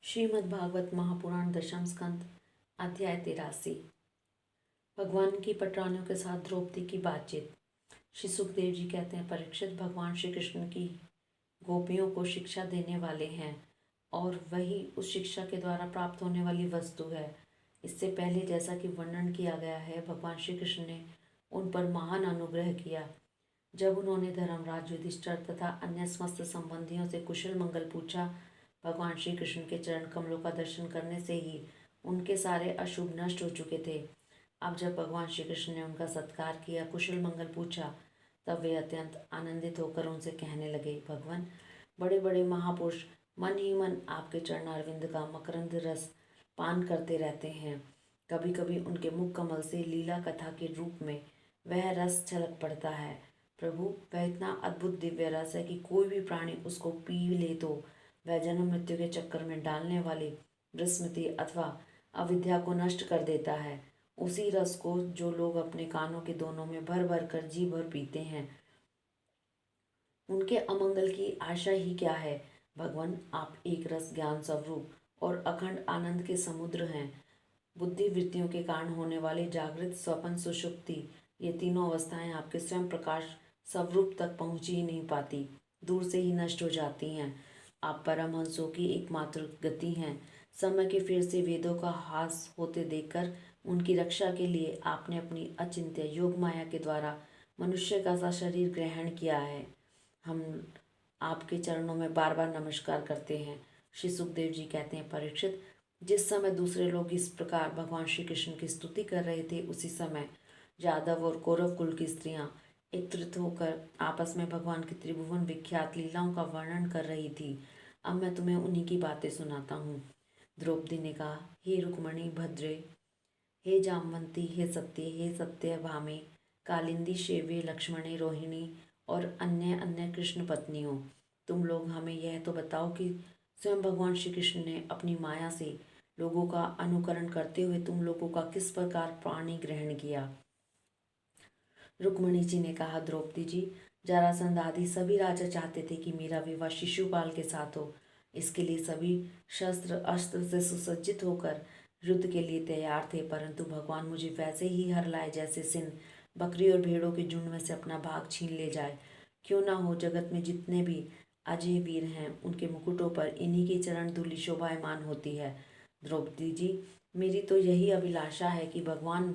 श्रीमद् भागवत महापुराण दशम स्कंद अध्याय 83। भगवान की पटरानियों के साथ द्रौपदी की बातचीत। श्री सुखदेव जी कहते हैं, परीक्षित, भगवान श्री कृष्ण की गोपियों को शिक्षा देने वाले हैं और वही उस शिक्षा के द्वारा प्राप्त होने वाली वस्तु है। इससे पहले जैसा कि वर्णन किया गया है, भगवान श्री कृष्ण ने उन पर महान अनुग्रह किया। जब उन्होंने धर्मराज युधिष्ठिर तथा अन्य समस्त संबंधियों से कुशल मंगल पूछा, भगवान श्री कृष्ण के चरण कमलों का दर्शन करने से ही उनके सारे अशुभ नष्ट हो चुके थे। अब जब भगवान श्री कृष्ण ने उनका सत्कार किया, कुशल मंगल पूछा, तब वे अत्यंत आनंदित होकर उनसे कहने लगे, भगवान, बड़े बड़े महापुरुष मन ही मन आपके चरणारविंद का मकरंद रस पान करते रहते हैं। कभी कभी उनके मुख कमल से लीला कथा के रूप में वह रस छलक पड़ता है। प्रभु, वह इतना अद्भुत दिव्य रस है कि कोई भी प्राणी उसको पी ले तो वह जन्म मृत्यु के चक्कर में डालने वाली विस्मृति अथवा अविद्या को नष्ट कर देता है। उसी रस को जो लोग अपने कानों के दोनों में भर भर कर जी भर पीते हैं, उनके अमंगल की आशा ही क्या है। भगवान, आप एक रस ज्ञान स्वरूप और अखंड आनंद के समुद्र हैं। बुद्धि वृत्तियों के कारण होने वाले जागृत, स्वप्न, सुषुप्ति, ये तीनों अवस्थाएं आपके स्वयं प्रकाश स्वरूप तक पहुंच ही नहीं पाती, दूर से ही नष्ट हो जाती हैं। आप परमहंसों की एकमात्र गति हैं। समय के फिर से वेदों का हास होते देखकर उनकी रक्षा के लिए आपने अपनी अचिंत्य योग माया के द्वारा मनुष्य का सा शरीर ग्रहण किया है। हम आपके चरणों में बार बार नमस्कार करते हैं। श्री सुखदेव जी कहते हैं, परीक्षित, जिस समय दूसरे लोग इस प्रकार भगवान श्री कृष्ण की स्तुति कर रहे थे, उसी समय यादव और कौरव कुल की स्त्रियां एकत्रित होकर आपस में भगवान की त्रिभुवन विख्यात लीलाओं का वर्णन कर रही थी। अब मैं तुम्हें उन्हीं की बातें सुनाता हूँ। द्रौपदी ने कहा, हे रुक्मणी भद्रे, हे जामवंती, हे सत्य भामे, कालिंदी, शेवे, लक्ष्मणे, रोहिणी और अन्य अन्य कृष्ण पत्नियों, तुम लोग हमें यह तो बताओ कि स्वयं भगवान श्री कृष्ण ने अपनी माया से लोगों का अनुकरण करते हुए तुम लोगों का किस प्रकार प्राणी ग्रहण किया। रुक्मणी जी ने कहा, द्रौपदी जी, जरासंध आदि सभी राजा चाहते थे कि मेरा विवाह शिशुपाल के साथ हो। इसके लिए सभी शस्त्र अस्त्र से सुसज्जित होकर युद्ध के लिए तैयार थे, परंतु भगवान मुझे वैसे ही हर लाए जैसे सिंह बकरी और भेड़ों के झुंड में से अपना भाग छीन ले जाए। क्यों ना हो, जगत में जितने भी अजय वीर हैं, उनके मुकुटों पर इन्हीं की चरण धूलि शोभायमान होती है। द्रौपदी जी, मेरी तो यही अभिलाषा है कि भगवान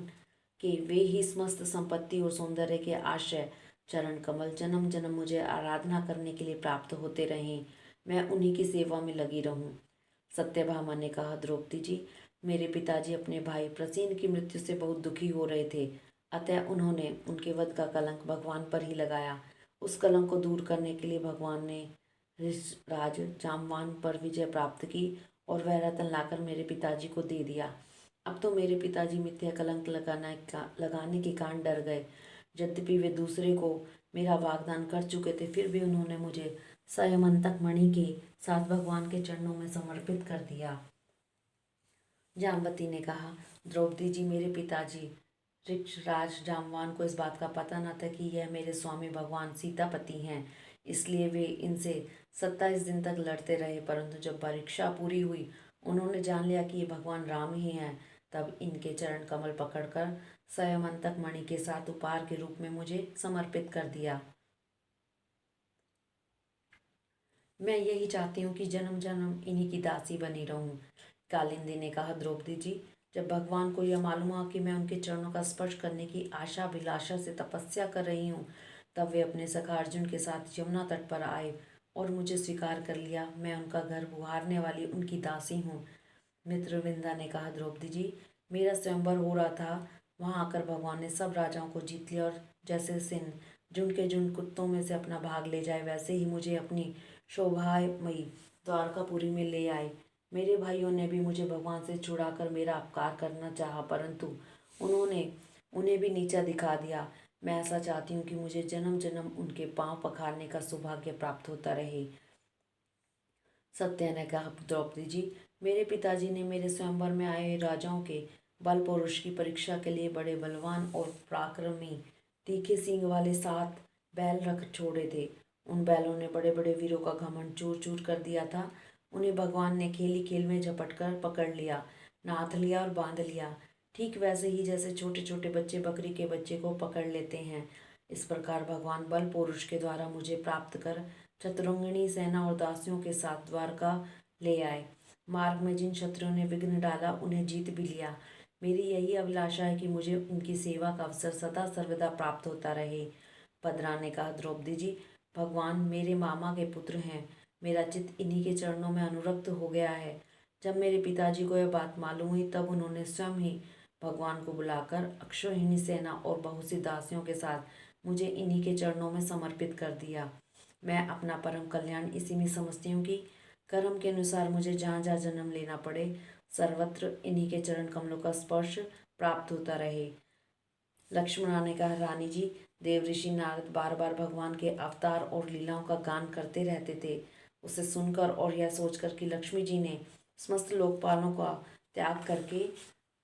के वे ही समस्त संपत्ति और सौंदर्य के आश्रय चरण कमल जन्म जन्म मुझे आराधना करने के लिए प्राप्त होते रहें, मैं उन्हीं की सेवा में लगी रहूं। सत्यभामा ने कहा, द्रौपदी जी, मेरे पिताजी अपने भाई प्रसीन की मृत्यु से बहुत दुखी हो रहे थे, अतः उन्होंने उनके वध का कलंक भगवान पर ही लगाया। उस कलंक को दूर करने के लिए भगवान ने राज जामवान पर विजय प्राप्त की और वह रतन लाकर मेरे पिताजी को दे दिया। अब तो मेरे पिताजी मिथ्या कलंक लगाने के कारण डर गए। यद्यपि वे दूसरे को मेरा वाग्दान कर चुके थे, फिर भी उन्होंने मुझे संयमंतक मणि के साथ भगवान के चरणों में समर्पित कर दिया। जामवती ने कहा, द्रौपदी जी, मेरे पिताजी ऋक्षराज जामवान को इस बात का पता न था कि यह मेरे स्वामी भगवान सीतापति हैं, इसलिए वे इनसे 27 दिन तक लड़ते रहे, परंतु जब परीक्षा पूरी हुई, उन्होंने जान लिया कि ये भगवान राम ही हैं। तब इनके चरण कमल पकड़कर संयमंतक मणि के साथ उपहार के रूप में मुझे समर्पित कर दिया। मैं यही चाहती हूँ कि जन्म जन्म इन्हीं की दासी बनी रहूं। कालिंदी ने कहा, द्रौपदी जी, जब भगवान को यह मालूम हुआ कि मैं उनके चरणों का स्पर्श करने की आशा अभिलाषा से तपस्या कर रही हूँ, तब वे अपने सखा अर्जुन के साथ यमुना तट पर आए और मुझे स्वीकार कर लिया। मैं उनका घर बुहारने वाली उनकी दासी हूँ। मित्रविंदा ने कहा, द्रौपदी जी, मेरा स्वयंवर हो रहा था, वहां आकर भगवान ने सब राजाओं को जीत लिया और जैसे सिंह झुंड के झुंड कुत्तों में से अपना भाग ले जाए, वैसे ही मुझे अपनी शोभामयी द्वारकापुरी में ले आए। मेरे भाइयों ने भी मुझे भगवान से छुड़ाकर मेरा अपकार करना चाहा, परंतु उन्होंने उन्हें भी नीचा दिखा दिया। मैं ऐसा चाहती हूँ कि मुझे जन्म जन्म उनके पांव पखारने का सौभाग्य प्राप्त होता रहे। सत्य ने कहा, द्रौपदी जी, मेरे पिताजी ने मेरे स्वयंवर में आए राजाओं के बल पुरुष की परीक्षा के लिए बड़े बलवान और पराक्रमी तीखे सींग वाले 7 बैल रख छोड़े थे। उन बैलों ने बड़े बड़े वीरों का घमंड चूर चूर कर दिया था। उन्हें भगवान ने खेल ही खेल में झपट कर पकड़ लिया, नाथ लिया और बांध लिया, ठीक वैसे ही जैसे छोटे छोटे बच्चे बकरी के बच्चे को पकड़ लेते हैं। इस प्रकार भगवान बल पुरुष के द्वारा मुझे प्राप्त कर चतुरंगिणी सेना और दासियों के साथ द्वारका ले आए। मार्ग में जिन शत्रुओं ने विघ्न डाला उन्हें जीत भी लिया। मेरी यही अभिलाषा है कि मुझे उनकी सेवा का अवसर सदा सर्वदा प्राप्त होता रहे। भद्रा ने कहा, द्रौपदी जी, भगवान मेरे मामा के पुत्र हैं। मेरा चित्त इन्हीं के चरणों में अनुरक्त हो गया है। जब मेरे पिताजी को यह बात मालूम हुई तब उन्होंने स्वयं ही भगवान को बुलाकर अक्षौहिणी सेना और बहुत सी दासियों के साथ मुझे इन्हीं के चरणों में समर्पित कर दिया। मैं अपना परम कल्याण इसी में समझती हूँ कि कर्म के अनुसार मुझे जहाँ जहाँ जन्म लेना पड़े सर्वत्र इन्हीं के चरण कमलों का स्पर्श प्राप्त होता रहे। लक्ष्मणा ने कहा, रानी जी, देव ऋषि नारद बार बार भगवान के अवतार और लीलाओं का गान करते रहते थे। उसे सुनकर और यह सोचकर कि लक्ष्मी जी ने समस्त लोकपालों का त्याग करके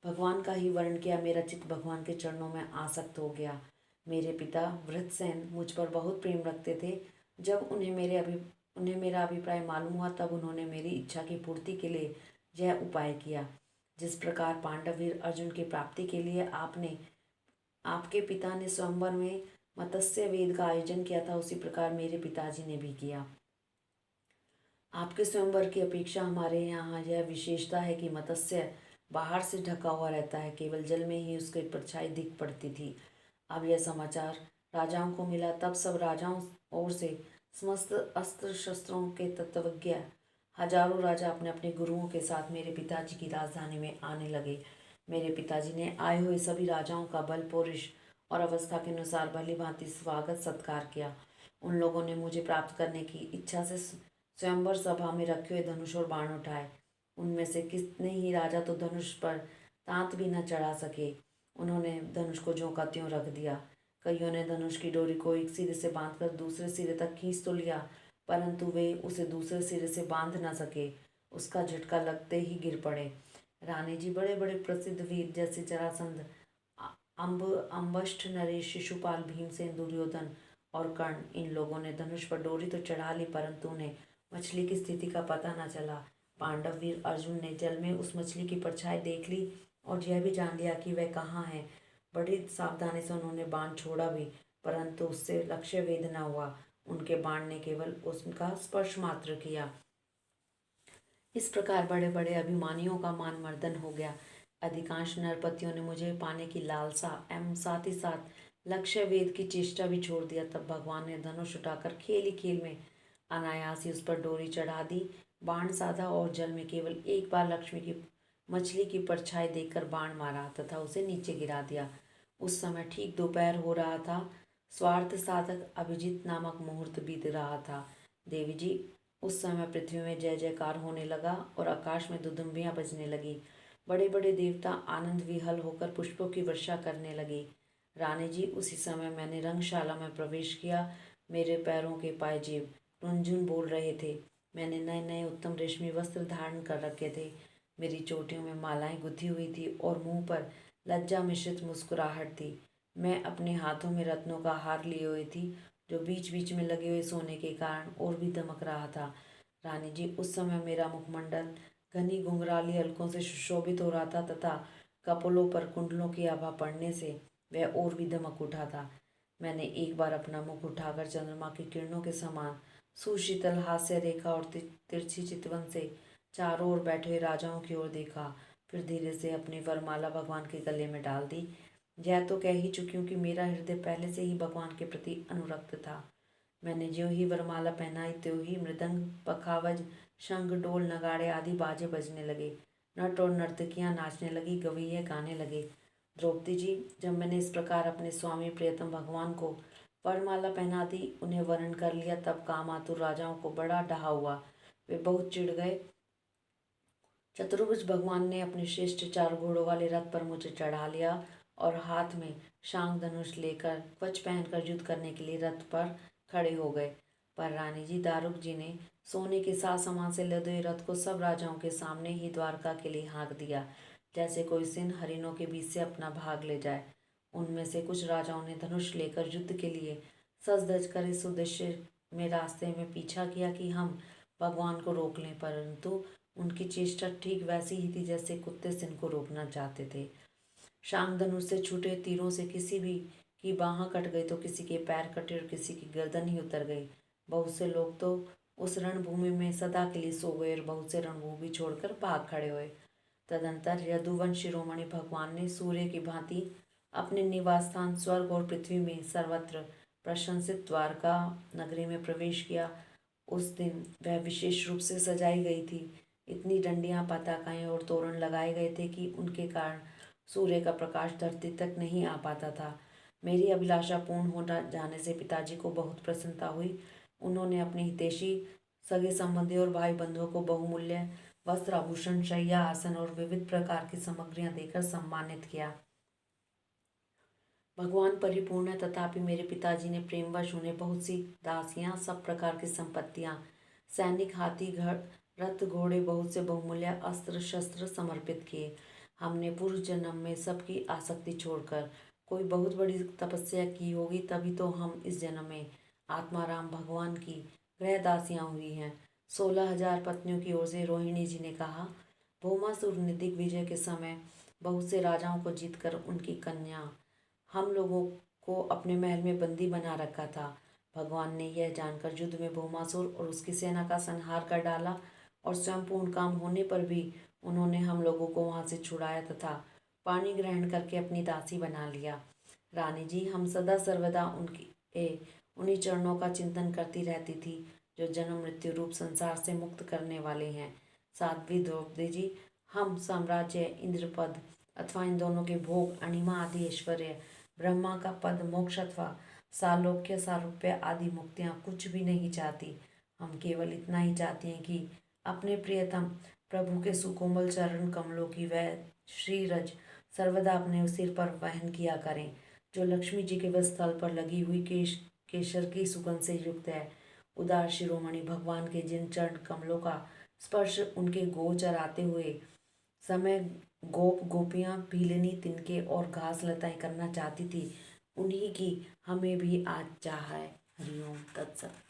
भगवान का ही वर्ण किया, मेरा चित्त भगवान के चरणों में आसक्त हो गया। मेरे पिता वृत्रसेन मुझ पर बहुत प्रेम रखते थे। जब उन्हें मेरा अभिप्राय मालूम हुआ तब उन्होंने मेरी इच्छा की पूर्ति के लिए यह उपाय किया। जिस प्रकार पांडवीर अर्जुन की प्राप्ति के लिए आपके पिता ने स्वयंवर में मत्स्य वेद का आयोजन किया था, उसी प्रकार मेरे पिताजी ने भी किया। आपके स्वयंवर की अपेक्षा हमारे यहाँ यह विशेषता है कि मत्स्य बाहर से ढका हुआ रहता है, केवल जल में ही उसकी परछाई दिख पड़ती थी। अब यह समाचार राजाओं को मिला तब सब राजाओं ओर से समस्त अस्त्र शस्त्रों के तत्वज्ञ हजारों राजा अपने अपने गुरुओं के साथ मेरे पिताजी की राजधानी में आने लगे। मेरे पिताजी ने आए हुए सभी राजाओं का बल पुरुष और अवस्था के अनुसार भली भांति स्वागत सत्कार किया। उन लोगों ने मुझे प्राप्त करने की इच्छा से स्वयंवर सभा में रखे हुए धनुष और बाण उठाए। उनमें से कितने ही राजा तो धनुष पर तांत भी न चढ़ा सके। उन्होंने धनुष को ज्यों का त्यों रख दिया। कईयों ने धनुष की डोरी को एक सिरे से बांधकर दूसरे सिरे तक खींच तो लिया, परंतु वे उसे दूसरे सिरे से बांध न सके। उसका झटका लगते ही गिर पड़े। रानी जी, बड़े बड़े प्रसिद्ध वीर जैसे जरासंध, अम्बष्ठ, नरेश, शिशुपाल, भीमसेन, दुर्योधन और कर्ण, इन लोगों ने धनुष पर डोरी तो चढ़ा ली, परंतु उन्हें मछली की स्थिति का पता न चला। पांडव वीर अर्जुन ने जल में उस मछली की परछाई देख ली और यह भी जान लिया कि वह कहाँ है। बड़ी सावधानी से उन्होंने बाण छोड़ा भी, परंतु उससे लक्ष्य भेद न हुआ। उनके बाण ने केवल उसका स्पर्श मात्र किया। इस प्रकार बड़े बड़े अभिमानियों का मान मर्दन हो गया। अधिकांश नरपतियों ने मुझे पाने की लालसा एवं साथ ही साथ लक्ष्य वेद की चेष्टा भी छोड़ दिया। तब भगवान ने धनुष उठाकर खेल ही खेल में अनायास ही उस पर डोरी चढ़ा दी, बाण साधा और जल में केवल एक बार मछली की परछाई देखकर बाण मारा तथा उसे नीचे गिरा दिया। उस समय ठीक दोपहर हो रहा था। स्वार्थ साधक अभिजीत नामक मुहूर्त बीत रहा था। देवी जी, उस समय पृथ्वी में जय जयकार होने लगा और आकाश में दुदुम्बियां बजने लगी। बड़े बड़े देवता आनंद विहल होकर पुष्पों की वर्षा करने लगे। रानी जी, उसी समय मैंने रंगशाला में प्रवेश किया। मेरे पैरों के पायजेब रुनझुन बोल रहे थे। मैंने नए नए उत्तम रेशमी वस्त्र धारण कर रखे थे। मेरी चोटियों में मालाएं गुथी हुई थी और मुंह पर लज्जा मिश्रित मुस्कुराहट थी। मैं अपने हाथों में रत्नों का हार लिए हुई थी, जो बीच बीच में लगे हुए सोने के कारण और भी दमक रहा था। रानी जी, उस समय मेरा मुखमंडल घनी घुंघराली अलकों से सुशोभित हो रहा था तथा कपोलों पर कुंडलों की आभा पड़ने से वह और भी दमक उठा था। मैंने एक बार अपना मुख उठाकर चंद्रमा की किरणों के समान सुशीतल हास्य रेखा और तिरछी चितवन से चारों ओर बैठे हुए राजाओं की ओर देखा। फिर धीरे से अपनी वरमाला भगवान के गले में डाल दी। यह तो कह ही चुकी हूँ कि मेरा हृदय पहले से ही भगवान के प्रति अनुरक्त था। मैंने ज्यों ही वरमाला पहनाई त्यों ही मृदंग, पखावज, शंख, डोल, नगाड़े आदि बाजे बजने लगे। नट और नर्तकियां नाचने लगी, गवैये गाने लगे। द्रौपदी जी, जब मैंने इस प्रकार अपने स्वामी प्रियतम भगवान को वरमाला पहना दी, उन्हें वरण कर लिया, तब कामातुर राजाओं को बड़ा डहा हुआ। वे बहुत चिढ़ गए। चतुर्भुज भगवान ने अपने श्रेष्ठ 4 घोड़ों वाले रथ पर मुझे चढ़ा लिया और हाथ में शांग धनुष लेकर कवच पहनकर युद्ध करने के लिए रथ पर खड़े हो गए। पर रानी जी, दारुक जी ने सोने के साथ सामान से लदे हुए रथ को सब राजाओं के सामने ही द्वारका के लिए हाँक दिया, जैसे कोई सिंह हरिनों के बीच से अपना भाग ले जाए। उनमें से कुछ राजाओं ने धनुष लेकर युद्ध के लिए सज धज कर इस उद्देश्य में रास्ते में पीछा किया कि हम भगवान को रोक लें, परंतु उनकी चेष्टा ठीक वैसी ही थी जैसे कुत्ते सिंह को रोकना चाहते थे। शांग धनुष से छूटे तीरों से किसी भी की बाह कट गई तो किसी के पैर कटे और किसी की गर्दन ही उतर गई। बहुत से लोग तो उस रणभूमि में सदा के लिए सो गए और बहुत से रणभूमि छोड़कर भाग खड़े हुए। तदंतर यदुवंश शिरोमणि भगवान ने सूर्य की भांति अपने निवास स्थान स्वर्ग और पृथ्वी में सर्वत्र प्रशंसित द्वारका नगरी में प्रवेश किया। उस दिन वह विशेष रूप से सजाई गई थी। इतनी डंडियां, पताकाएं और तोरण लगाए गए थे कि उनके कारण सूर्य का प्रकाश धरती तक नहीं आ पाता था। मेरी अभिलाषा पूर्ण हो जाने से पिताजी को बहुत प्रसन्नता हुई। उन्होंने अपने हितैषी, सगे संबंधी और भाई बंधुओं को बहुमूल्य वस्त्र, आभूषण, शैया, आसन और विविध प्रकार की सामग्रियां देकर सम्मानित किया। भगवान परिपूर्ण है, तथापि मेरे पिताजी ने प्रेमवश उन्हें बहुत सी दासियां, सब प्रकार की संपत्तियां, सैनिक, हाथी, घर, रथ, घोड़े, बहुत से बहुमूल्य अस्त्र शस्त्र समर्पित किए। हमने पूर्व जन्म में सबकी आसक्ति छोड़कर कोई बहुत बड़ी तपस्या की होगी, तभी तो हम इस जन्म में आत्माराम भगवान की गृह दासियां हुई हैं। 16,000 पत्नियों की ओर से रोहिणी जी ने कहा। भौमासुर ने दिग्विजय के समय बहुत से राजाओं को जीतकर उनकी कन्या हम लोगों को अपने महल में बंदी बना रखा था। भगवान ने यह जानकर युद्ध में भौमासुर और उसकी सेना का संहार कर डाला और स्वयं पूर्ण काम होने पर भी उन्होंने हम लोगों को वहां से छुड़ाया तथा पानी ग्रहण करके अपनी दासी बना लिया। रानी जी, हम सदा सर्वदा उन्हीं चरणों का चिंतन करती रहती थी जो जन्म मृत्यु रूप संसार से मुक्त करने वाले हैं। साध्वी द्रौपदी जी, हम साम्राज्य, इंद्रपद अथवा इन दोनों के भोग, अणिमा आदि ऐश्वर्य, ब्रह्मा का पद, मोक्ष अथवा सालोक्य, सारूप्य आदि मुक्तियां कुछ भी नहीं चाहती। हम केवल इतना ही चाहते हैं कि अपने प्रियतम प्रभु के सुकोमल चरण कमलों की वह श्रीरज सर्वदा अपने सिर पर वहन किया करें, जो लक्ष्मी जी के वस्त्र पर लगी हुई केशर की सुगंध से युक्त है। उदार शिरोमणि भगवान के जिन चरण कमलों का स्पर्श उनके गोचर आते हुए समय गोप गोपियां भीलनी, तिनके और घास लताएं करना चाहती थी, उन्हीं की हमें भी आज चाह है। हरिओम तत्सत।